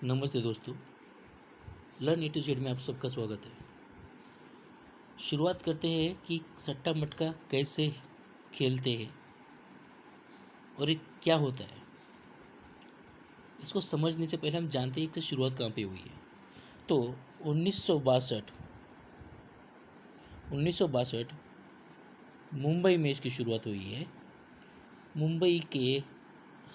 नमस्ते दोस्तों। Learn A to Z में आप सबका स्वागत है। शुरुआत करते हैं कि सट्टा मटका कैसे खेलते हैं और ये क्या होता है। इसको समझने से पहले हम जानते हैं कि शुरुआत कहाँ पे हुई है। तो 1962 मुंबई में इसकी शुरुआत हुई है। मुंबई के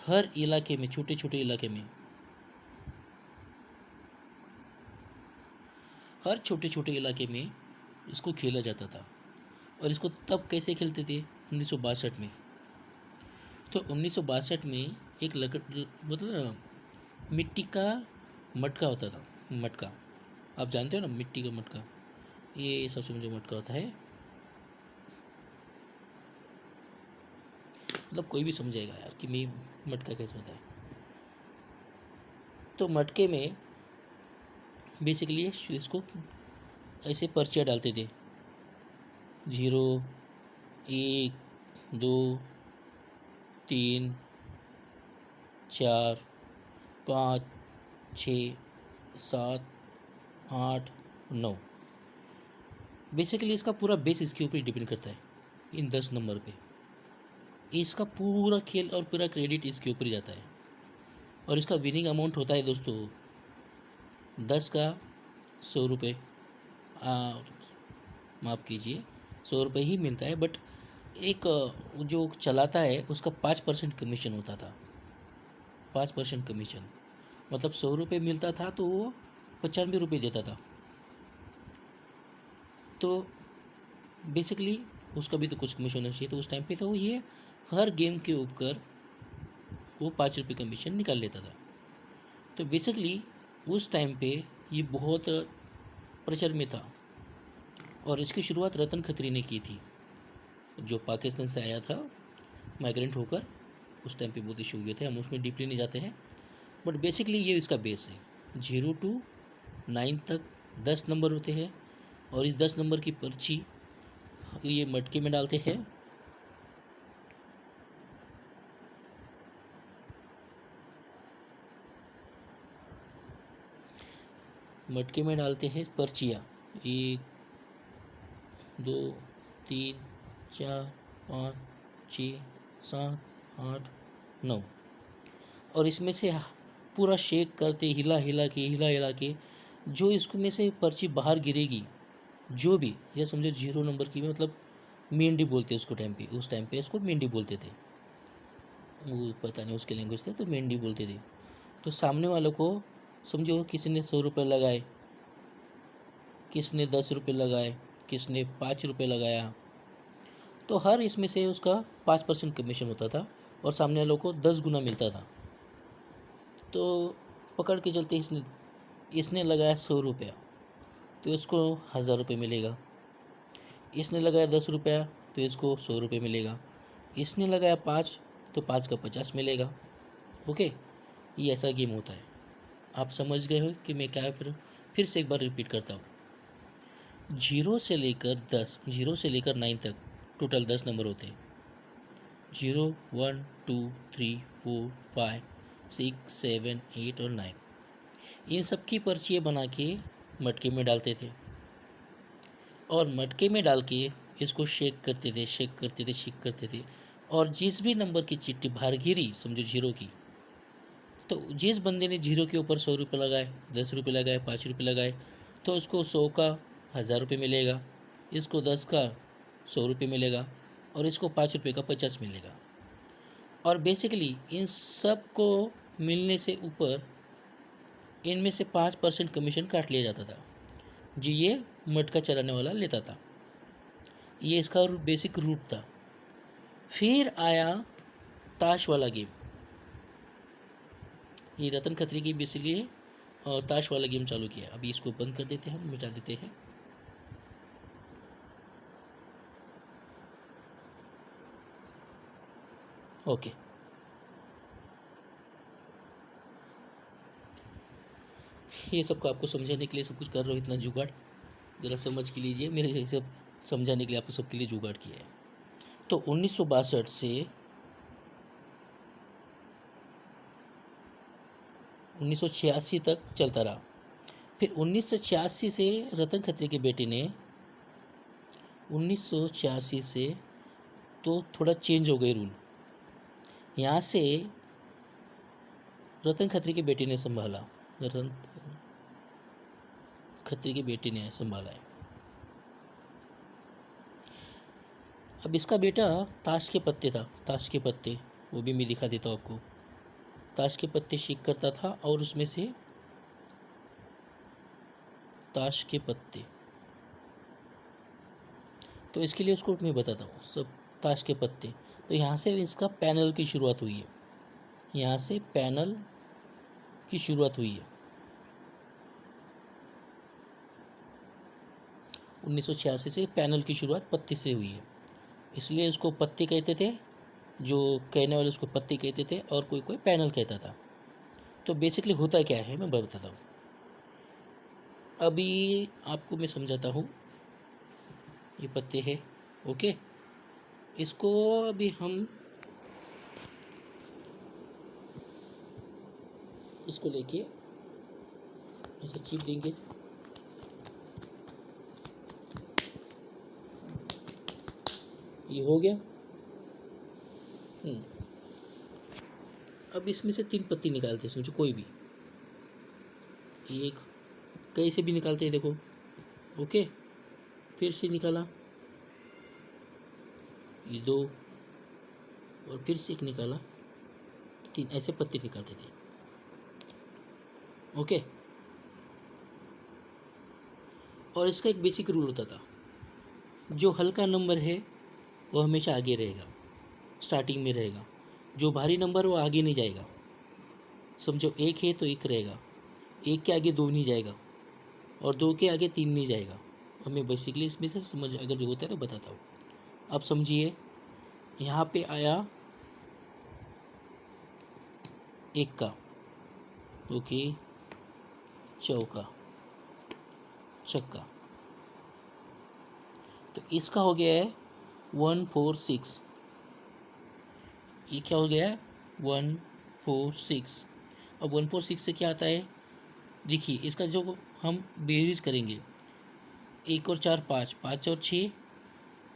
हर इलाके में, छोटे छोटे इलाके में, हर छोटे छोटे इलाके में इसको खेला जाता था। और इसको तब कैसे खेलते थे? 1962 में। तो 1962 में एक मतलब मिट्टी का मटका होता था। मटका आप जानते हो ना, मिट्टी का मटका। ये सबसे मुझे मटका होता है, मतलब कोई भी समझेगा यार कि मैं मटका कैसे होता है। तो मटके में बेसिकली इसको ऐसे पर्चियाँ डालते थे, 0, 1, 2, 3, 4, 5, 6, 7, 8, 9। बेसिकली इसका पूरा बेस इसके ऊपर डिपेंड करता है, इन 10 नंबर पे। इसका पूरा खेल और पूरा क्रेडिट इसके ऊपर ही जाता है। और इसका विनिंग अमाउंट होता है दोस्तों 10 का 100 रुपये, माफ़ कीजिए 100 रुपये ही मिलता है। बट एक जो चलाता है उसका 5% कमीशन होता था। 5% कमीशन मतलब 100 रुपये मिलता था तो वो 95 रुपये देता था। तो बेसिकली उसका भी तो कुछ कमीशन होना चाहिए। तो उस टाइम पे तो ये हर गेम के ऊपर वो 5 रुपये कमीशन निकाल लेता था। तो बेसिकली उस टाइम पे ये बहुत प्रचर में था। और इसकी शुरुआत रतन खत्री ने की थी, जो पाकिस्तान से आया था माइग्रेंट होकर। उस टाइम पे बहुत इशू हुए थे, हम उसमें डीपली नहीं जाते हैं। बट बेसिकली ये इसका बेस है। 0 to 9 तक 10 नंबर होते हैं। और इस 10 नंबर की पर्ची ये मटके में डालते हैं। मटके में डालते हैं पर्चियाँ, 1, 2, 3, 4, 5, 6, 7, 8, 9। और इसमें से पूरा शेक करते, हिला हिला के जो इसको में से पर्ची बाहर गिरेगी, जो भी, या समझो 0 नंबर की, मतलब मेंढी बोलते उसको टाइम पे, उस टाइम पे इसको मेंढी बोलते थे। वो पता नहीं उसके लैंग्वेज थे, तो मेंढी बोलते थे। तो सामने वालों को समझो किसी ने 100 रुपये लगाए, किसने 10 रुपये लगाए, किसने 5 रुपये लगाया, तो हर इसमें से उसका 5% कमीशन होता था और सामने वालों को 10 गुना मिलता था। तो पकड़ के चलते इसने लगाया 100 रुपया तो इसको 1000 रुपये मिलेगा। इसने लगाया 10 रुपया तो इसको 100 रुपये मिलेगा। इसने लगाया 5 तो 5 का 50 मिलेगा। ओके, ये ऐसा गेम होता है। आप समझ गए हो कि मैं क्या, फिर से एक बार रिपीट करता हूँ। 0 से लेकर 10, 0 से लेकर 9 तक टोटल 10 नंबर होते हैं। 0, 1, 2, 3, 4, 5, 6, 7, 8 और 9। इन सब की पर्चियाँ बना के मटके में डालते थे। और मटके में डाल के इसको शेक करते थे, शेक करते थे। और जिस भी नंबर की चिट्ठी बाहर गिरी, समझो 0 की, तो जिस बंदे ने 0 के ऊपर 100 रुपये लगाए, 10 रुपये लगाए, 5 रुपये लगाए, तो उसको 100 का 1000 रुपये मिलेगा, इसको 10 का 100 रुपये मिलेगा और इसको 5 रुपये का 50 मिलेगा। और बेसिकली इन सब को मिलने से ऊपर इनमें से 5% कमीशन काट लिया जाता था, जी ये मटका चलाने वाला लेता था। ये इसका बेसिक रूट था। फिर आया ताश वाला गेम। ये रतन खत्री की बेसिकली ताश वाला गेम चालू किया। अभी इसको बंद कर देते हैं, मिटा देते हैं। ओके, ये सबको आपको समझाने के लिए सब कुछ कर रहा हूँ, इतना जुगाड़ ज़रा समझ के लीजिए। मेरे जैसे समझाने के लिए आपको सबके लिए जुगाड़ किया है। तो 1962 से 1986 तक चलता रहा। फिर 1986 से रतन खत्री के बेटे ने 1986 से तो थोड़ा चेंज हो गए रूल। यहाँ से रतन खत्री के बेटे ने संभाला, रतन खत्री के बेटे ने संभाला है। अब इसका बेटा ताश के पत्ते था, ताश के पत्ते, वो भी मैं दिखा देता हूँ आपको। ताश के पत्ते शेक करता था और उसमें से ताश के पत्ते, तो इसके लिए उसको मैं बताता हूँ सब ताश के पत्ते। तो यहाँ से इसका पैनल की शुरुआत हुई है, यहाँ से पैनल की शुरुआत हुई है। 1986 से पैनल की शुरुआत पत्ते से हुई है, इसलिए उसको पत्ते कहते थे, जो कहने वाले उसको पत्ते कहते थे और कोई कोई पैनल कहता था। तो बेसिकली होता क्या है मैं बताता हूँ। अभी आपको मैं समझाता हूँ। ये पत्ते हैं, ओके। इसको अभी हम इसको लेके ऐसे चिप देंगे, ये हो गया। अब इसमें से 3 पत्ती निकालते हैं, समझो कोई भी एक, कैसे भी निकालते हैं देखो, ओके। फिर से निकाला, ये 2 और फिर से एक निकाला, 3, ऐसे पत्ते निकालते थे, ओके। और इसका एक बेसिक रूल होता था, जो हल्का नंबर है वो हमेशा आगे रहेगा, स्टार्टिंग में रहेगा। जो भारी नंबर वो आगे नहीं जाएगा। समझो 1 है तो 1 रहेगा, 1 के आगे 2 नहीं जाएगा और 2 के आगे 3 नहीं जाएगा। और मैं बेसिकली इसमें से समझ अगर जो होता है तो बताता हूँ। अब समझिए, यहाँ पे आया 1 का, ओके, चौका, छक्का, तो इसका हो गया है 1 4 6। ये क्या हो गया है 1 4 6। अब 1 4 6 से क्या आता है, देखिए इसका जो हम बेरीज करेंगे, 1 और 4 5, 5 और 6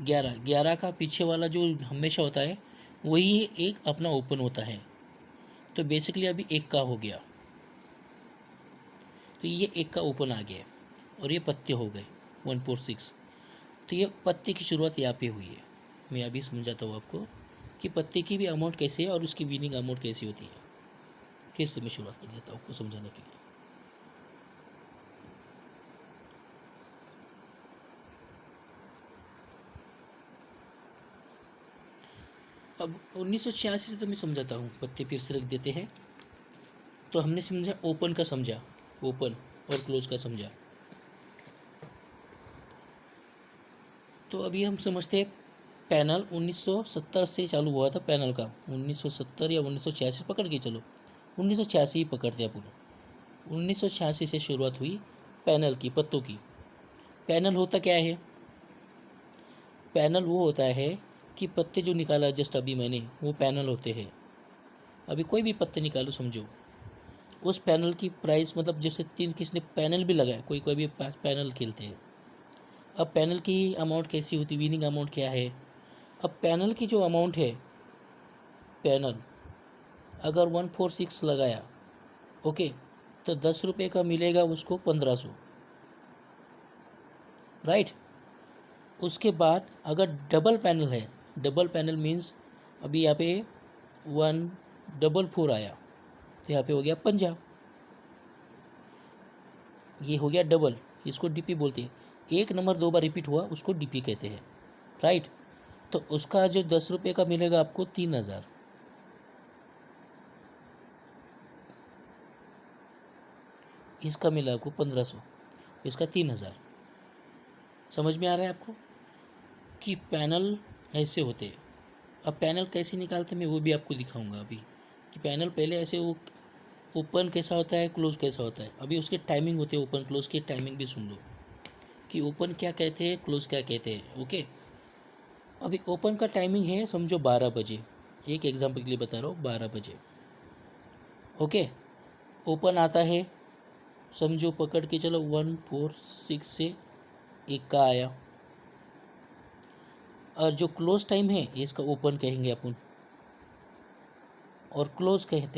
11, 11 का पीछे वाला जो हमेशा होता है वही एक अपना ओपन होता है। तो बेसिकली अभी 1 का हो गया, तो ये 1 का ओपन आ गया और ये पत्ते हो गए 1 4 6। तो ये पत्ते की शुरुआत यहाँ पे हुई है। मैं अभी समझाता हूँ आपको कि पत्ते की भी अमाउंट कैसे है और उसकी विनिंग अमाउंट कैसी होती है। फिर से मैं शुरुआत कर देता हूँ आपको समझाने के लिए। अब 1986 से तो मैं समझाता हूँ, पत्ते फिर से रख देते हैं। तो हमने समझा ओपन का, समझा ओपन और क्लोज का समझा। तो अभी हम समझते हैं पैनल 1970 से चालू हुआ था। पैनल का 1970 या 1986 पकड़ के चलो, 1986 ही पकड़ते हैं अपन। 1986 से शुरुआत हुई पैनल की, पत्तों की। पैनल होता क्या है, पैनल वो होता है कि पत्ते जो निकाला जस्ट अभी मैंने, वो पैनल होते हैं। अभी कोई भी पत्ते निकालो, समझो उस पैनल की प्राइस, मतलब जैसे 3 किसने पैनल भी लगाया, कोई कोई भी 5 पैनल खेलते हैं। अब पैनल की अमाउंट कैसी होती, विनिंग अमाउंट क्या है। अब पैनल की जो अमाउंट है, पैनल अगर 1 4 6 लगाया, ओके, तो 10 रुपये का मिलेगा उसको 1500, राइट। उसके बाद अगर डबल पैनल है, डबल पैनल मीन्स अभी यहाँ पे 1 4 4 आया, तो यहाँ पे हो गया 50, ये हो गया डबल, इसको डीपी बोलते हैं। एक नंबर 2 बार रिपीट हुआ उसको डीपी कहते हैं, राइट। तो उसका जो 10 रुपये का मिलेगा आपको 3000, इसका मिला आपको 1500, इसका 3000। समझ में आ रहा है आपको कि पैनल ऐसे होते हैं। अब पैनल कैसे निकालते हैं मैं वो भी आपको दिखाऊंगा अभी, कि पैनल पहले ऐसे वो ओपन कैसा होता है, क्लोज कैसा होता है। अभी उसके टाइमिंग होते हैं, ओपन क्लोज की टाइमिंग भी सुन लो कि ओपन क्या कहते हैं, क्लोज क्या कहते हैं, ओके। अभी ओपन का टाइमिंग है समझो 12 बजे, एक एग्जाम्पल के लिए बता रहा हूँ, 12 बजे, ओके। ओपन आता है, समझो पकड़ के चलो 146 से एक का आया, और जो क्लोज टाइम है इसका ओपन कहेंगे अपन और क्लोज कहते हैं।